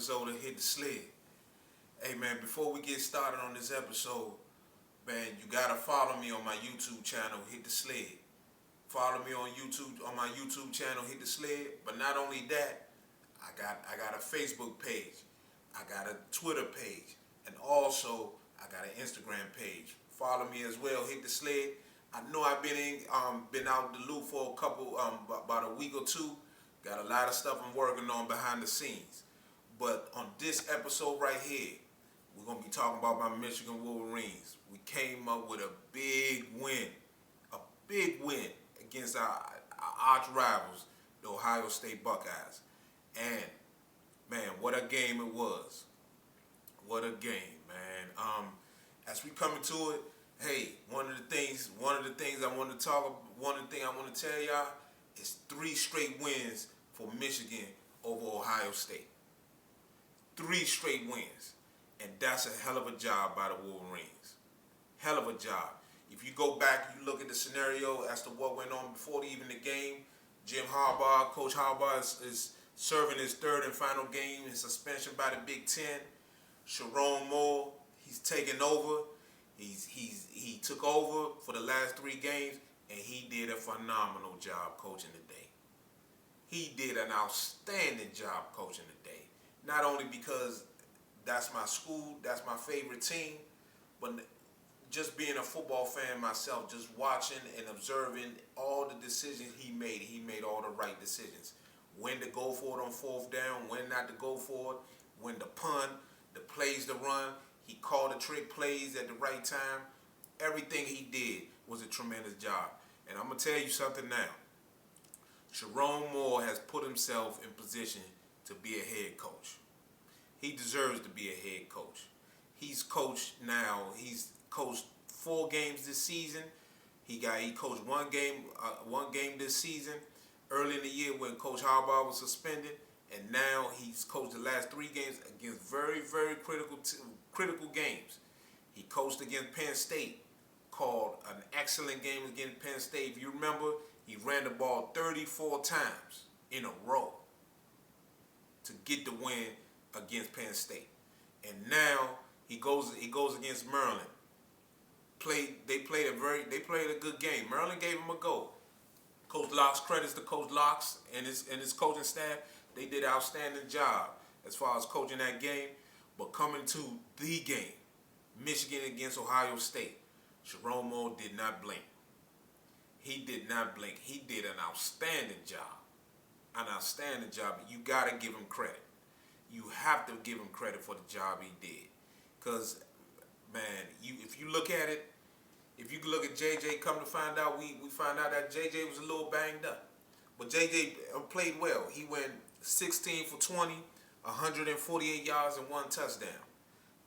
episode of Hit the Sled. Hey man, before we get started on this episode, man, you gotta follow me on my YouTube channel, Hit the Sled. Follow me on my YouTube channel, Hit the Sled. But not only that, I got a Facebook page, I got a Twitter page, and also I got an Instagram page. Follow me as well, Hit the Sled. I know I've been out the loop for about a week or two. Got a lot of stuff I'm working on behind the scenes. But on this episode right here, we're going to be talking about my Michigan Wolverines. We came up with a big win against our arch rivals, the Ohio State Buckeyes. And, man, what a game it was. What a game, man. As we come into it, hey, one of the things I want to tell y'all is 3 straight wins for Michigan over Ohio State. 3 straight wins. And that's a hell of a job by the Wolverines. Hell of a job. If you go back, you look at the scenario as to what went on before even the game. Coach Harbaugh is serving his 3rd and final game in suspension by the Big Ten. Sharon Moore, he's taken over. He took over for the last 3 games, and he did a phenomenal job coaching the day. He did an outstanding job coaching the day. Not only because that's my school, that's my favorite team, but just being a football fan myself, just watching and observing all the decisions he made all the right decisions. When to go for it on 4th down, when not to go for it, when to punt, the plays to run. He called the trick plays at the right time. Everything he did was a tremendous job. And I'm going to tell you something now. Sharon Moore has put himself in position to be a head coach. He deserves to be a head coach. He's coached now. He's coached 4 games this season. He coached one game this season early in the year when Coach Harbaugh was suspended. And now he's coached the last 3 games against very, very critical games. He coached against Penn State, called an excellent game against Penn State. If you remember, he ran the ball 34 times in a row to get the win against Penn State. And now he goes against Maryland. They played a good game. Maryland gave him a go. Coach Locke's credits to Coach Locke's and his coaching staff. They did an outstanding job as far as coaching that game. But coming to the game, Michigan against Ohio State, Sharon Moore did not blink. He did not blink. He did an outstanding job. An outstanding job. You got to give him credit. You have to give him credit for the job he did. Because, man, if you look at it, if you look at JJ, come to find out, we find out that JJ was a little banged up. But JJ played well. He went 16 for 20, 148 yards and 1 touchdown.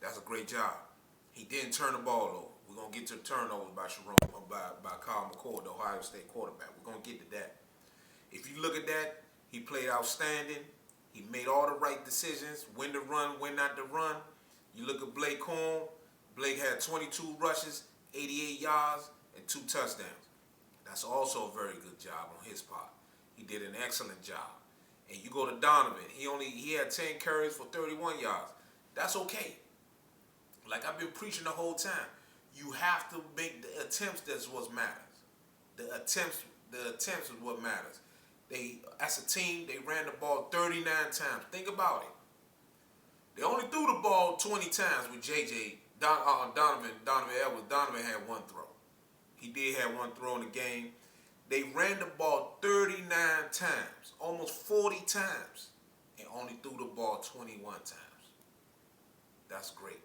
That's a great job. He didn't turn the ball over. We're going to get to the turnovers by Kyle McCord, the Ohio State quarterback. We're going to get to that. If you look at that, he played outstanding. He made all the right decisions, when to run, when not to run. You look at Blake Corum. Blake had 22 rushes, 88 yards, and 2 touchdowns. That's also a very good job on his part. He did an excellent job. And you go to Donovan. He had 10 carries for 31 yards. That's okay. Like I've been preaching the whole time. You have to make the attempts. That's what matters. The attempts is what matters. They, as a team, they ran the ball 39 times. Think about it. They only threw the ball 20 times with Donovan Edwards. Donovan had 1 throw. He did have 1 throw in the game. They ran the ball 39 times, almost 40 times, and only threw the ball 21 times. That's great.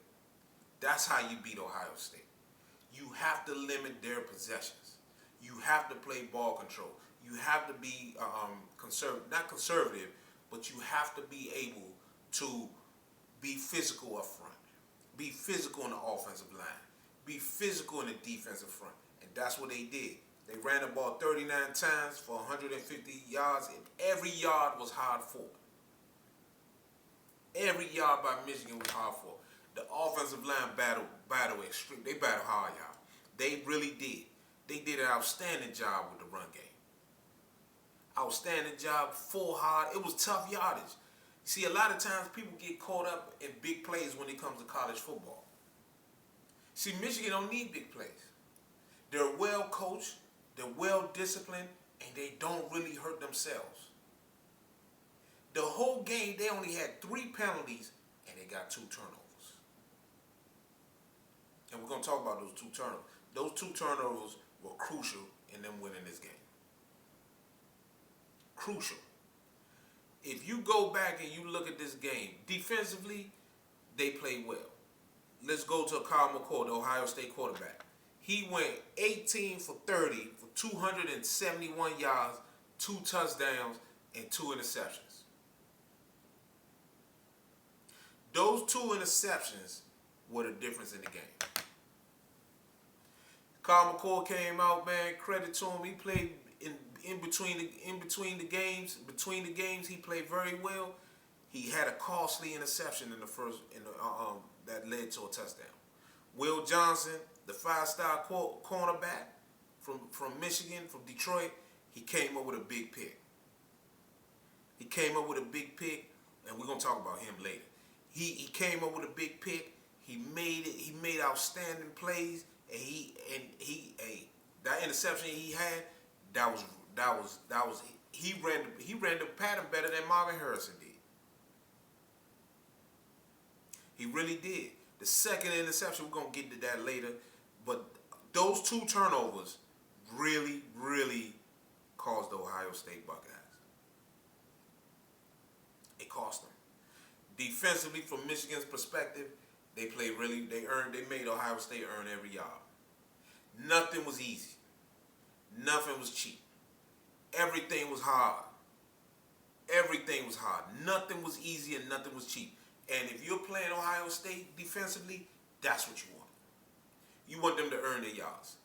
That's how you beat Ohio State. You have to limit their possessions. You have to play ball control. You have to be not conservative, but you have to be able to be physical up front. Be physical in the offensive line. Be physical in the defensive front. And that's what they did. They ran the ball 39 times for 150 yards, and every yard was hard fought. Every yard by Michigan was hard fought. The offensive line battled extreme. They battled hard, y'all. They really did. They did an outstanding job with the run game. Outstanding job, full hard. It was tough yardage. See, a lot of times people get caught up in big plays when it comes to college football. See, Michigan don't need big plays. They're well coached, they're well disciplined, and they don't really hurt themselves. The whole game, they only had 3 penalties, and they got 2 turnovers. And we're going to talk about those 2 turnovers. Those 2 turnovers were crucial in them winning this game. Crucial. If you go back and you look at this game, defensively, they played well. Let's go to Kyle McCord, the Ohio State quarterback. He went 18 for 30 for 271 yards, 2 touchdowns, and 2 interceptions. Those 2 interceptions were the difference in the game. Kyle McCord came out, man. Credit to him. He played in between the games. Between the games, he played very well. He had a costly interception in the first that led to a touchdown. Will Johnson, the 5-star cornerback from Michigan, from Detroit, he came up with a big pick. And we're gonna talk about him later. He came up with a big pick. He made outstanding plays, and that interception he had, he ran the pattern better than Marvin Harrison did. He really did. The second interception, we're gonna get to that later, but those 2 turnovers really, really caused the Ohio State Buckeyes. It cost them. Defensively, from Michigan's perspective, they made Ohio State earn every yard. Nothing was easy. Nothing was cheap. Everything was hard. Nothing was easy and nothing was cheap. And if you're playing Ohio State defensively, that's what you want. You want them to earn their yards.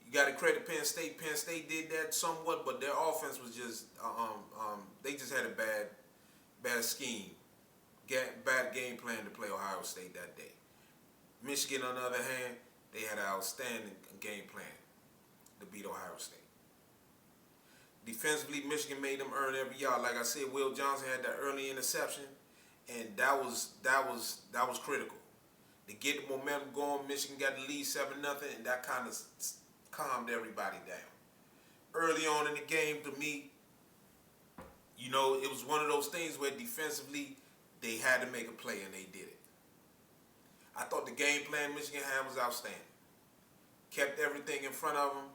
You got to credit Penn State. Penn State did that somewhat, but their offense was just they just had a bad scheme. Bad game plan to play Ohio State that day. Michigan, on the other hand, they had an outstanding game plan to beat Ohio State. Defensively, Michigan made them earn every yard. Like I said, Will Johnson had that early interception, and that was critical. To get the momentum going, Michigan got the lead 7-0, and that kind of calmed everybody down. Early on in the game, to me, it was one of those things where defensively, they had to make a play, and they did it. I thought the game plan Michigan had was outstanding. Kept everything in front of them.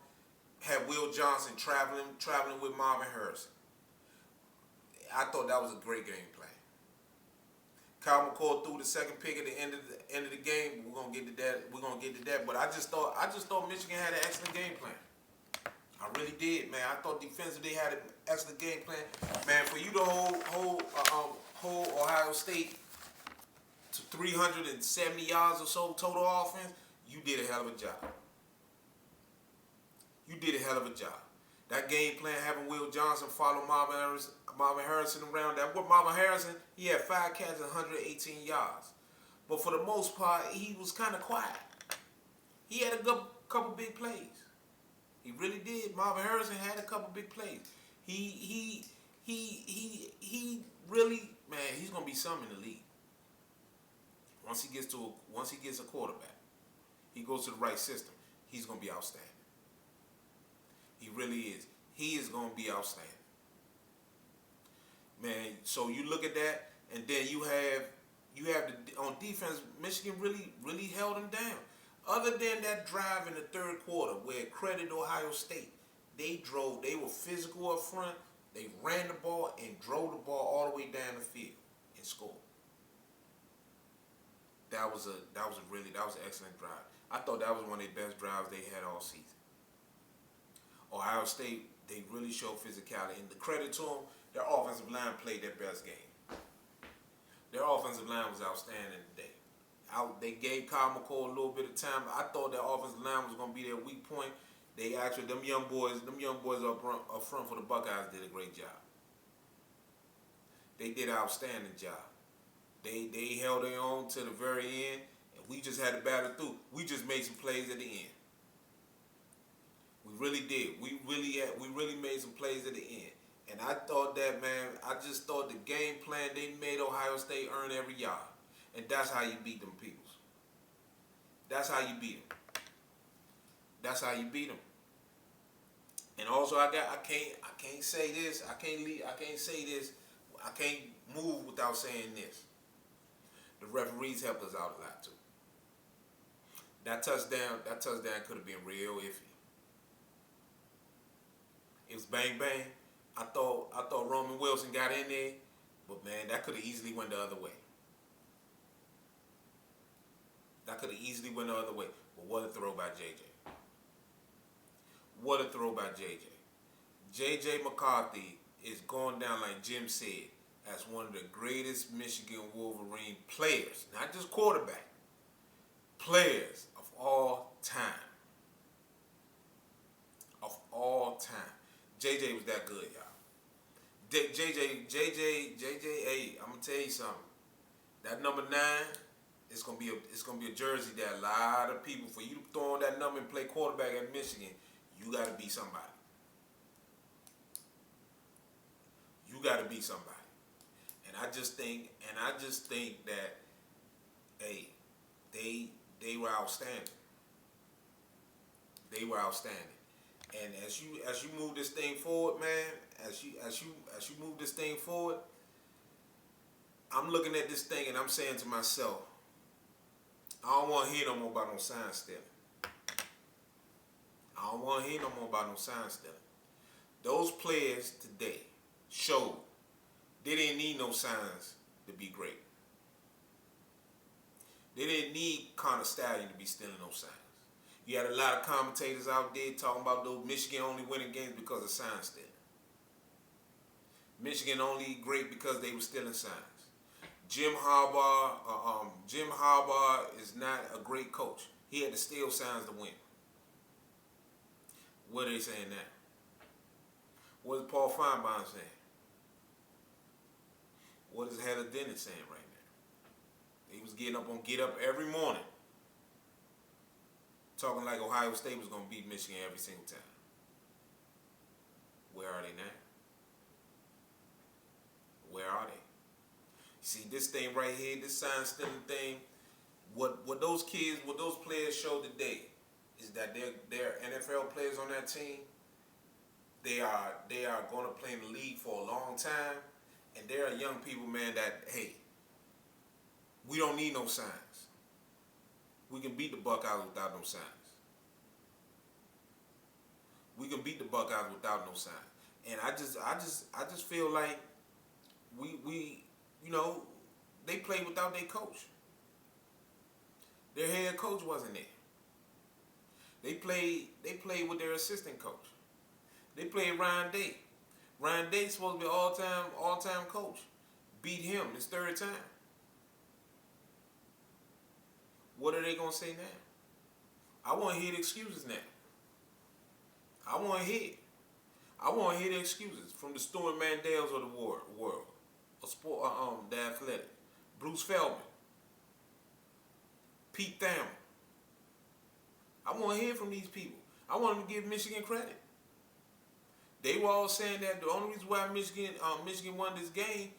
Had Will Johnson traveling with Marvin Harrison. I thought that was a great game plan. Kyle McCord threw the second pick at the end of the game. We're gonna get to that. But I just thought Michigan had an excellent game plan. I really did, man. I thought defensively they had an excellent game plan. Man, for you to hold Ohio State to 370 yards or so total offense, you did a hell of a job. That game plan, having Will Johnson follow Marvin Harrison around. Marvin Harrison, he had 5 catches, 118 yards. But for the most part, he was kind of quiet. He had a couple big plays. He really did. Marvin Harrison had a couple big plays. He really, man, he's gonna be something in the league. Once he gets a quarterback, he goes to the right system, he's gonna be outstanding. He really is. He is gonna be outstanding. Man, so you look at that, and then you have on defense, Michigan really held them down. Other than that drive in the third quarter where it credited Ohio State, they were physical up front, they ran the ball and drove the ball all the way down the field and scored. That was an excellent drive. I thought that was one of the best drives they had all season. Ohio State, they really showed physicality, and the credit to them, their offensive line played their best game. Their offensive line was outstanding today. They gave Kyle McCord a little bit of time. I thought their offensive line was going to be their weak point. They actually, them young boys up front for the Buckeyes did a great job. They did an outstanding job. They held their own to the very end, and we just had to battle through. We just made some plays at the end. We really did. We really made some plays at the end. And I thought that, man, I just thought the game plan they made Ohio State earn every yard. And that's how you beat them peoples. That's how you beat them. That's how you beat them. And also I can't say this. I can't say this. I can't move without saying this. The referees helped us out a lot too. That touchdown could have been real iffy. It was bang bang. I thought Roman Wilson got in there, but man, that could have easily went the other way. That could have easily went the other way. But what a throw by JJ. What a throw by JJ. JJ McCarthy is going down, like Jim said, as one of the greatest Michigan Wolverine players, not just quarterback, players of all time. Of all time. JJ was that good, y'all. JJ, hey, I'm gonna tell you something. That number 9, it's gonna be a jersey that a lot of people, for you to throw on that number and play quarterback at Michigan, you gotta be somebody. You gotta be somebody. And I just think that, hey, they were outstanding. They were outstanding. And as you move this thing forward, man, as you move this thing forward, I'm looking at this thing and I'm saying to myself, I don't want to hear no more about no sign stealing. I don't want to hear no more about no sign stealing. Those players today showed they didn't need no signs to be great. They didn't need Connor Stallion to be stealing no signs. You had a lot of commentators out there talking about those Michigan only winning games because of sign stealing. Michigan only great because they were stealing signs. Jim Harbaugh is not a great coach. He had to steal signs to win. What are they saying now? What is Paul Feinbaum saying? What is Heather Dennis saying right now? He was getting up on Get Up every morning, talking like Ohio State was going to beat Michigan every single time. Where are they now? Where are they? See, this thing right here, this sign stealing thing, what those players showed today is that they're NFL players on that team. They are going to play in the league for a long time, and there are young people, man, that, hey, we don't need no signs. We can beat the Buckeyes without no signs. We can beat the Buckeyes without no signs. And I just feel like we they played without their coach. Their head coach wasn't there. They played with their assistant coach. They played Ryan Day. Ryan Day's supposed to be all-time coach. Beat him his 3rd time. What are they gonna say now? I want to hear the excuses now. I want to hear the excuses from the Stuart Mandels of the world, the Athletic, Bruce Feldman, Pete Thamel. I want to hear from these people. I want them to give Michigan credit. They were all saying that the only reason why Michigan won this game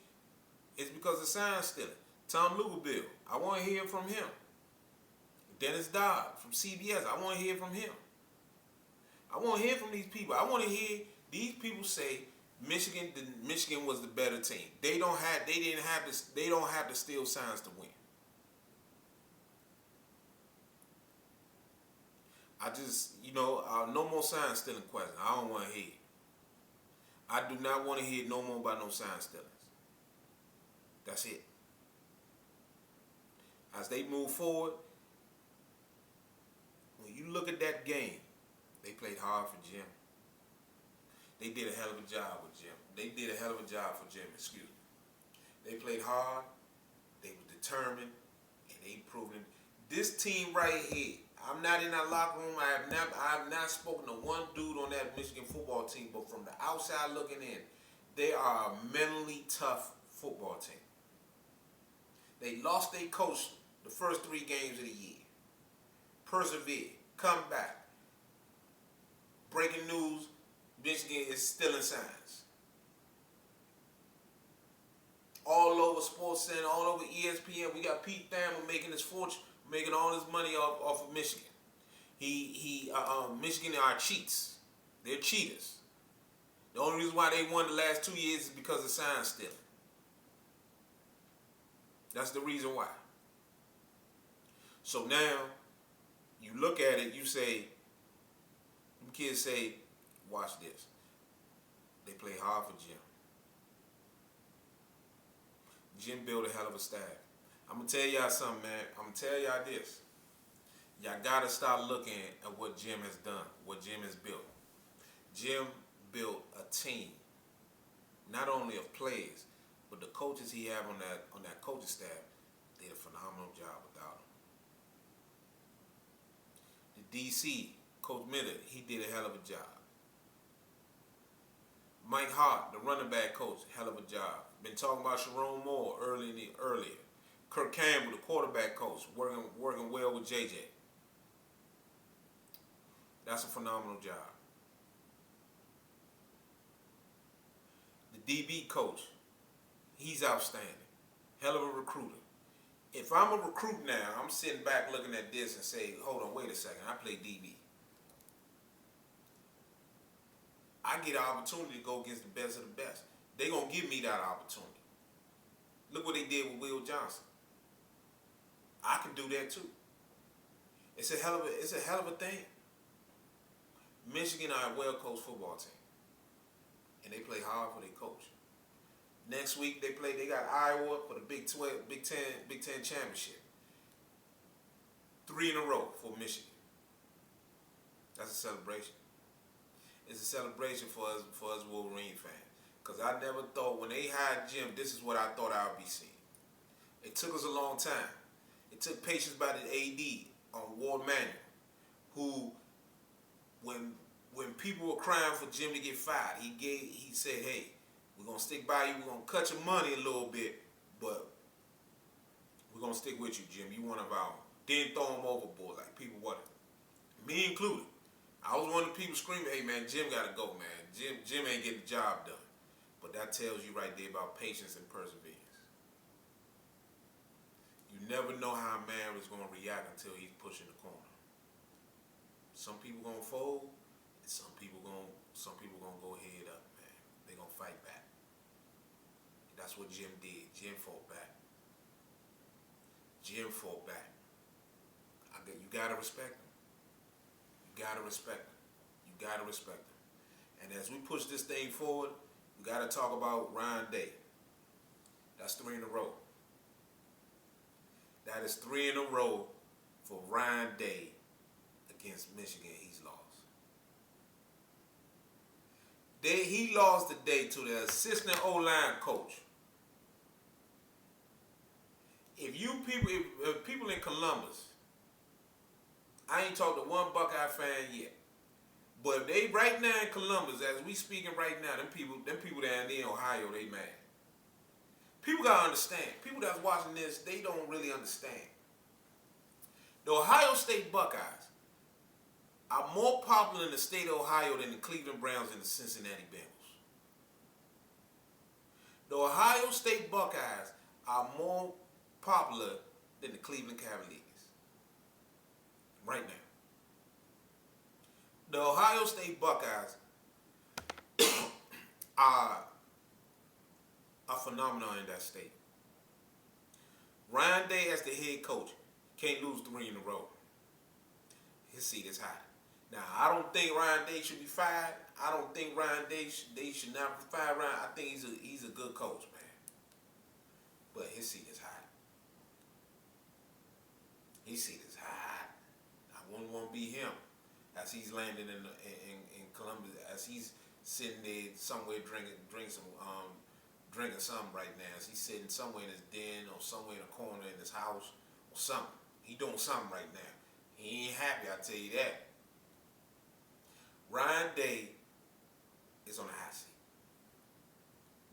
is because of sign stealing. Tom Lugerbill, I want to hear from him. Dennis Dodd from CBS, I want to hear from him. I want to hear from these people. I want to hear these people say Michigan was the better team. They don't have to steal signs to win. I just, no more sign stealing questions. I don't want to hear it. I do not want to hear no more about no sign stealings. That's it. As they move forward, when you look at that game, they played hard for Jim. They did a hell of a job with Jim. They did a hell of a job for Jim, excuse me. They played hard, they were determined, and they proven it. This team right here, I'm not in that locker room. I have not spoken to one dude on that Michigan football team, but from the outside looking in, they are a mentally tough football team. They lost their coach the first 3 games of the year. Persevered, come back. Breaking news, Michigan is stealing signs. all over Sports Center, all over ESPN. We got Pete Thamel making his fortune, making all his money off of Michigan. Michigan are cheats. They're cheaters. The only reason why they won the last 2 years is because of sign stealing. That's the reason why. So now, you look at it, you say, kids say, watch this. They play hard for Jim. Jim built a hell of a staff. I'm going to tell y'all something, man. I'm going to tell y'all this. Y'all got to start looking at what Jim has done, what Jim has built. Jim built a team, not only of players, but the coaches he had on that coaching staff did a phenomenal job without him. The DC, Coach Miller, he did a hell of a job. Mike Hart, the running back coach, hell of a job. Been talking about Sharon Moore earlier. Kirk Campbell, the quarterback coach, working well with JJ. That's a phenomenal job. The DB coach, he's outstanding. Hell of a recruiter. If I'm a recruit now, I'm sitting back looking at this and say, hold on, wait a second, I play DB. I get an opportunity to go against the best of the best. They're going to give me that opportunity. Look what they did with Will Johnson. I can do that too. It's a hell of a thing. Michigan are a well-coached football team. And they play hard for their coach. Next week they got Iowa for the Big Ten championship. 3 in a row for Michigan. That's a celebration. It's a celebration for us Wolverine fans. Because I never thought when they hired Jim, this is what I thought I would be seeing. It took us a long time. It took patience by the AD on Ward Manuel, who, when people were crying for Jim to get fired, he said, hey, we're going to stick by you. We're going to cut your money a little bit, but we're going to stick with you, Jim. You one of our own. Didn't throw him overboard like people wanted. Me included. I was one of the people screaming, hey, man, Jim got to go, man. Jim ain't getting the job done. But that tells you right there about patience and perseverance. You never know how a man is going to react until he's pushing the corner. Some people going to fold, and some people going to go head up, man. They're going to fight back. That's what Jim did. Jim fought back. Jim fought back. You got to respect him. You got to respect him. You got to respect him. And as we push this thing forward, we got to talk about Ryan Day. That's 3 in a row. That is 3 in a row for Ryan Day against Michigan. He's lost. He lost the day to the assistant O-line coach. If people in Columbus, I ain't talked to one Buckeye fan yet. But they right now in Columbus, as we speaking right now, them people down there in Ohio, they mad. People gotta understand. People that's watching this, they don't really understand. The Ohio State Buckeyes are more popular in the state of Ohio than the Cleveland Browns and the Cincinnati Bengals. The Ohio State Buckeyes are more popular than the Cleveland Cavaliers. Right now. The Ohio State Buckeyes are a phenomenon in that state. Ryan Day as the head coach can't lose 3 in a row. His seat is high. Now, I don't think Ryan Day should be fired. I don't think Ryan Day should not be fired. I think he's a good coach, man. But his seat is high. His seat is high. I wouldn't want to be him. As he's landing in Columbus, as he's sitting there somewhere drinking something right now, as he's sitting somewhere in his den or somewhere in a corner in his house or something. He doing something right now. He ain't happy, I tell you that. Ryan Day is on the hot seat.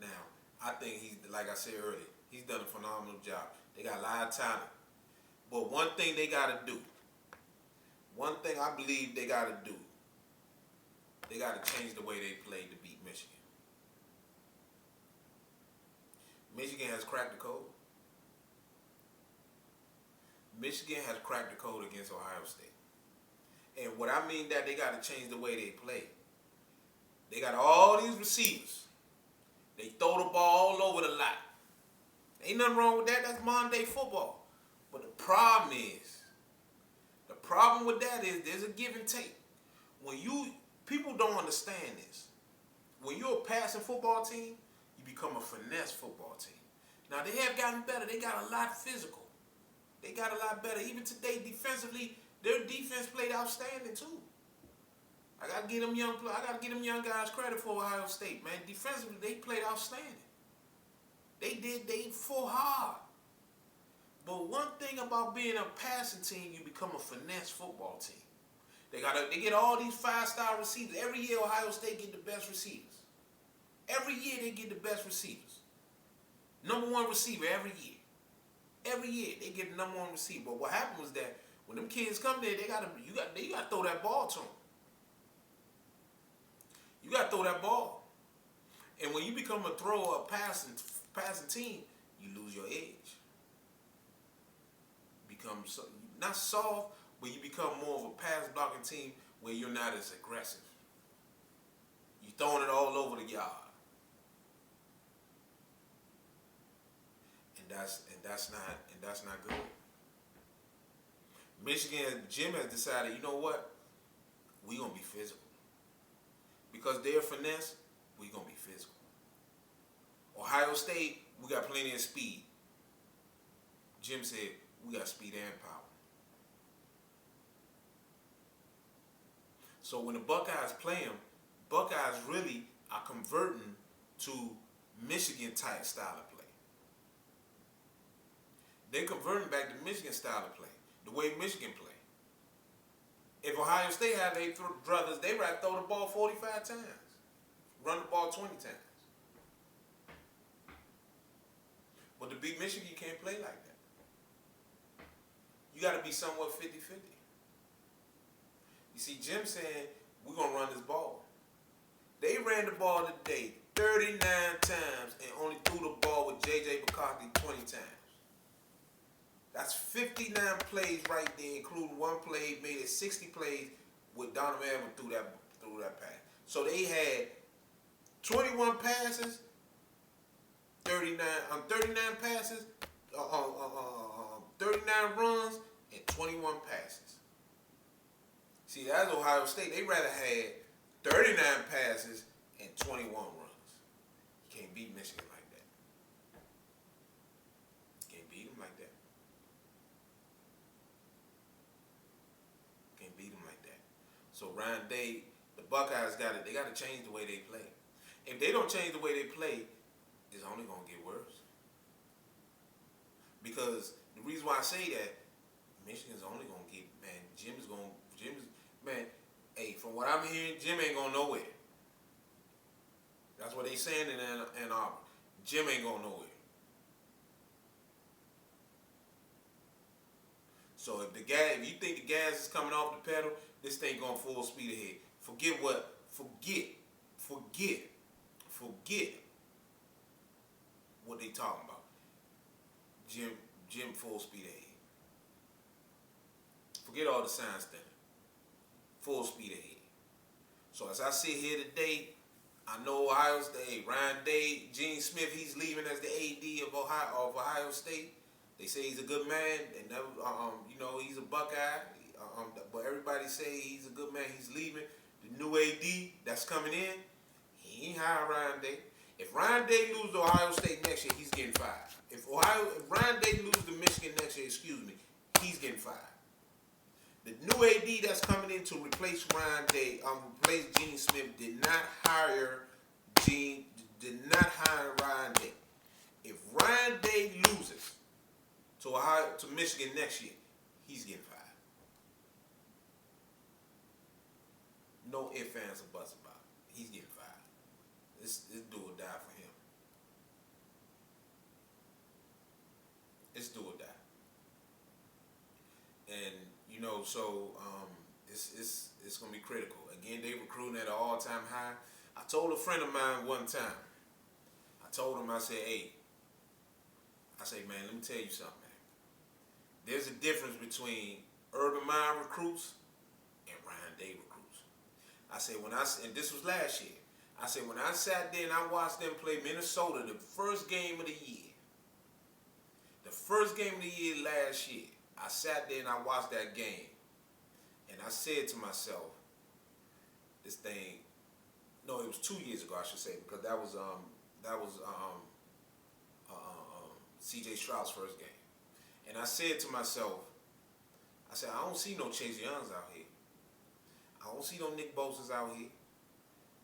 Now, I think he's, like I said earlier, he's done a phenomenal job. They got a lot of talent. But one thing they got to do, one thing I believe they got to do, they got to change the way they play to beat Michigan. Michigan has cracked the code. Michigan has cracked the code against Ohio State. And what I mean that they got to change the way they play. They got all these receivers. They throw the ball all over the lot. Ain't nothing wrong with that. That's modern day football. But the problem with that is there's a give and take. People don't understand this. When you're a passing football team, you become a finesse football team. Now they have gotten better. They got a lot physical. They got a lot better. Even today, defensively, their defense played outstanding too. I gotta give them young guys credit for Ohio State, man. Defensively, they played outstanding. They fought hard. But one thing about being a passing team, you become a finesse football team. They get all these 5-star receivers. Every year, Ohio State get the best receivers. Every year they get the best receivers. Number one receiver every year. Every year they get the number one receiver. But what happened was that when them kids come there, you gotta throw that ball to them. You gotta throw that ball. And when you become a passing team, you lose your edge. Become not soft, but you become more of a pass blocking team where you're not as aggressive. You're throwing it all over the yard. And that's not good. Michigan Jim has decided, you know what? We're gonna be physical. Because they're finesse, we're gonna be physical. Ohio State, we got plenty of speed. Jim said we got speed and power. So when the Buckeyes play them, Buckeyes really are converting to Michigan type style of play. They're converting back to Michigan style of play, the way Michigan play. If Ohio State had their brothers, they would throw the ball 45 times, run the ball 20 times. But to beat Michigan, you can't play like that. You got to be somewhat 50-50. You see, Jim saying, we're going to run this ball. They ran the ball today 39 times and only threw the ball with J.J. McCarthy 20 times. That's 59 plays right there, including one play, made it 60 plays with Donovan Edwards through that pass. So they had 21 passes, 39 passes, 39 runs, and 21 passes. See, that's Ohio State. They rather had 39 passes and 21 runs. You can't beat Michigan like that. You can't beat them like that. Can't beat them like that. So Ryan Day, the Buckeyes they got to change the way they play. If they don't change the way they play, it's only going to get worse. Because the reason why I say that, Michigan's only going to get, from what I'm hearing, Jim ain't going nowhere. That's what they saying in Ann Arbor. Jim ain't going nowhere. So if you think the gas is coming off the pedal, this thing going full speed ahead. Forget what they talking about. Jim full speed ahead. Forget all the science thing. Full speed ahead. So as I sit here today, I know Ohio State, Ryan Day, Gene Smith, he's leaving as the AD of Ohio State. They say he's a good man. They never, he's a Buckeye. But everybody say he's a good man. He's leaving. The new AD that's coming in, he ain't hiring Ryan Day. If Ryan Day loses to Ohio State next year, he's getting fired. If Ryan Day loses to Michigan next year, he's getting fired. The new AD that's coming in to replace Ryan Day, replace Gene Smith, did not hire Ryan Day. If Ryan Day loses to Michigan next year, he's getting fired. No ifs, ands, or buts about it. He's getting fired. This do or die for him. It's do or die. And it's gonna be critical. Again, they recruiting at an all-time high. I told a friend of mine one time. I told him, I said, hey, I say, man, let me tell you something, man. There's a difference between Urban Mind recruits and Ryan Day recruits. I say and this was last year. I said when I sat there and I watched them play Minnesota the first game of the year. The first game of the year last year, I sat there and I watched that game. And I said to myself, this thing, no, it was 2 years ago, I should say, because that was C.J. Stroud's first game. And I said to myself, I said, I don't see no Chase Youngs out here. I don't see no Nick Bosa's out here.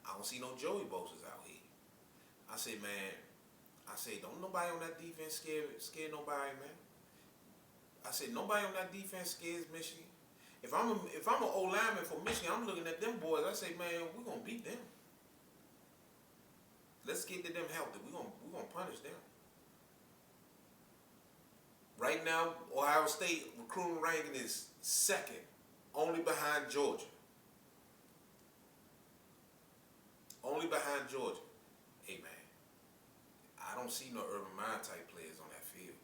I don't see no Joey Bosa's out here. I say, man, don't nobody on that defense scare nobody, man. I said, nobody on that defense scares Michigan. If I'm an old lineman for Michigan, I'm looking at them boys. I say, man, we're gonna beat them. Let's get to them healthy. We're gonna punish them. Right now, Ohio State recruiting ranking is second, only behind Georgia. Only behind Georgia. Hey, man, I don't see no Urban Mind type players on that field.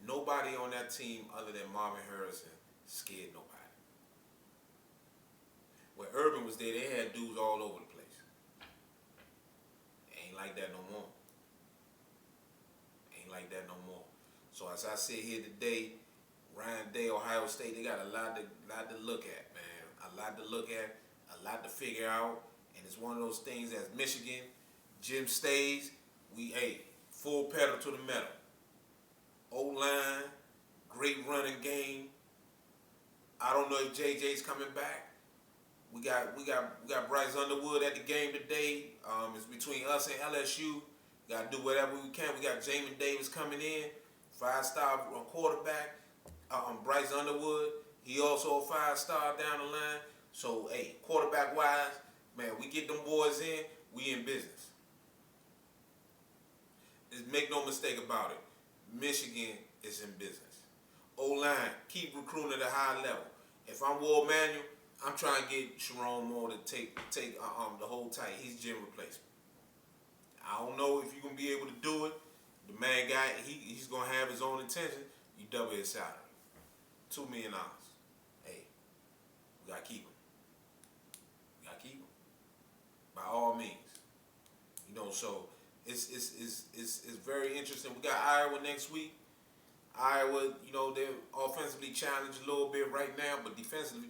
Nobody on that team other than Marvin Harrison scared nobody. When Urban was there, they had dudes all over the place. Ain't like that no more. Ain't like that no more. So as I sit here today, Ryan Day, Ohio State, they got a lot to look at, man. A lot to look at, a lot to figure out. And it's one of those things as Michigan, Jim stays, full pedal to the metal. O-line, great running game. I don't know if JJ's coming back. We got Bryce Underwood at the game today. It's between us and LSU. Got to do whatever we can. We got Jamin Davis coming in, 5-star quarterback. Bryce Underwood, he also a 5-star down the line. So, hey, quarterback-wise, man, we get them boys in, we in business. Just make no mistake about it. Michigan is in business. O-line, keep recruiting at a high level. If I'm Ward Manuel, I'm trying to get Sharon Moore to take the whole tight. He's gym replacement. I don't know if you're gonna be able to do it. The man guy, he's gonna have his own intention. You double his salary, $2 million. Hey, we gotta keep him. We gotta keep him by all means. You know, so it's very interesting. We got Iowa next week. Iowa, you know, they're offensively challenged a little bit right now, but defensively,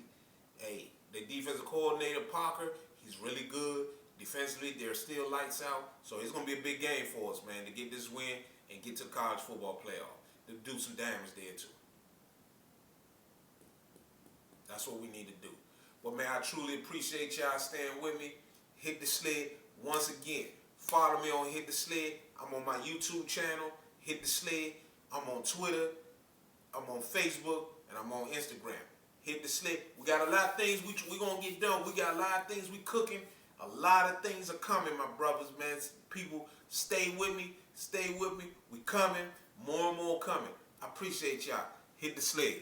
hey, their defensive coordinator, Parker, he's really good. Defensively, they're still lights out. So it's going to be a big game for us, man, to get this win and get to the college football playoff. To do some damage there, too. That's what we need to do. But, man, I truly appreciate y'all staying with me. Hit the Sled. Once again, follow me on Hit the Sled. I'm on my YouTube channel, Hit the Sled. I'm on Twitter, I'm on Facebook, and I'm on Instagram. Hit the Sled. We got a lot of things we gonna get done. We got a lot of things we cooking. A lot of things are coming, my brothers, man. People, stay with me. Stay with me. We coming. More and more coming. I appreciate y'all. Hit the Sled.